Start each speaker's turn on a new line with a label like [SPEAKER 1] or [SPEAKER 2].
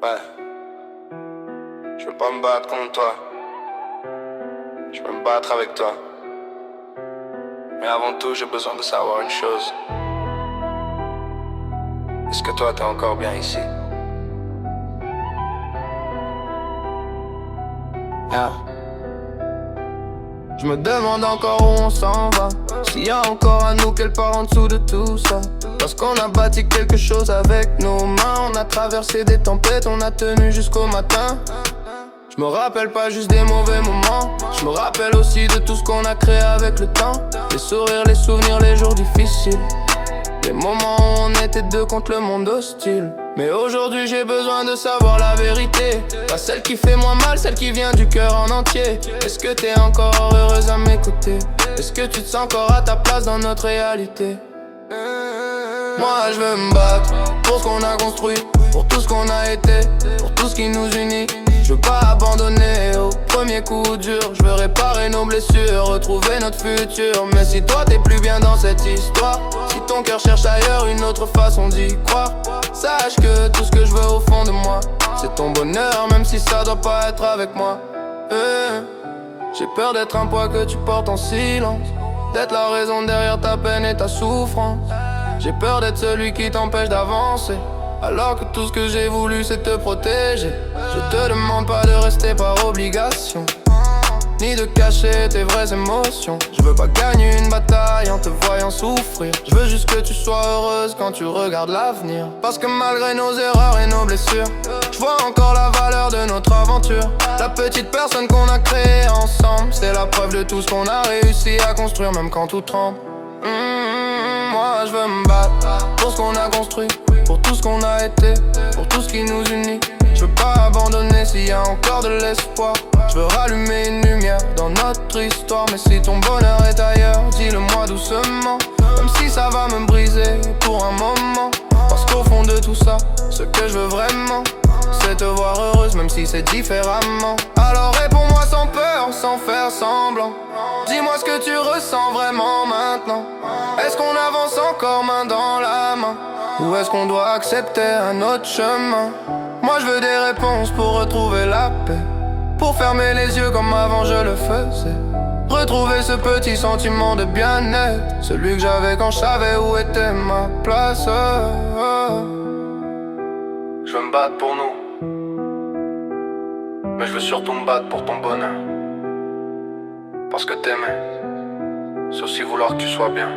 [SPEAKER 1] Ouais, je veux pas me battre contre toi. Je veux me battre avec toi. Mais avant tout, j'ai besoin de savoir une chose. Est-ce que toi, t'es encore bien ici? Yeah. Je me demande encore où on s'en va. S'il y a encore à nous quelque part en dessous de tout ça. Parce qu'on a bâti quelque chose avec nos mains. On a traversé des tempêtes, on a tenu jusqu'au matin. Je me rappelle pas juste des mauvais moments. Je me rappelle aussi de tout ce qu'on a créé avec le temps. Les sourires, les souvenirs, les jours difficiles. Les moments où on était deux contre le monde hostile. Mais aujourd'hui j'ai besoin de savoir la vérité. Pas celle qui fait moins mal, celle qui vient du cœur en entier. Est-ce que t'es encore heureuse à m'écouter? Est-ce que tu te sens encore à ta place dans notre réalité? Moi je veux me battre pour ce qu'on a construit, pour tout ce qu'on a été, pour tout ce qui nous unit. Je veux pas abandonner au premier coup dur. Je veux réparer nos blessures, retrouver notre futur. Mais si toi t'es plus bien dans cette histoire, si ton cœur cherche ailleurs une autre façon d'y croire, sache que tout ce que je veux au fond de moi, c'est ton bonheur, même si ça doit pas être avec moi. J'ai peur d'être un poids que tu portes en silence, d'être la raison derrière ta peine et ta souffrance. J'ai peur d'être celui qui t'empêche d'avancer, alors que tout ce que j'ai voulu c'est te protéger. Je te demande pas de rester par obligation, ni de cacher tes vraies émotions. Je veux pas gagner une bataille en te voyant souffrir. Je veux juste que tu sois heureuse quand tu regardes l'avenir. Parce que malgré nos erreurs et nos blessures, je vois encore la valeur de notre aventure. La petite personne qu'on a créée ensemble, c'est la preuve de tout ce qu'on a réussi à construire, même quand tout tremble. Moi je veux me battre pour ce qu'on a construit, pour tout ce qu'on a été, pour tout ce qui nous unit. Je veux pas abandonner s'il y a encore de l'espoir. Je veux rallumer une lumière dans notre histoire. Mais si ton bonheur est ailleurs, dis-le-moi doucement, même si ça va me briser pour un moment. Parce qu'au fond de tout ça, ce que je veux vraiment, c'est te voir heureuse, même si c'est différemment. Alors réponds-moi sans peur, sans faire semblant. Dis-moi ce que tu ressens vraiment maintenant. Est-ce qu'on avance encore main dans la main, ou est-ce qu'on doit accepter un autre chemin? Moi je veux des réponses pour retrouver la paix, pour fermer les yeux comme avant je le faisais. Retrouver ce petit sentiment de bien-être, celui que j'avais quand je savais où était ma place. Je veux me battre pour nous, mais je veux surtout me battre pour ton bonheur. Parce que t'aimer, c'est aussi vouloir que tu sois bien.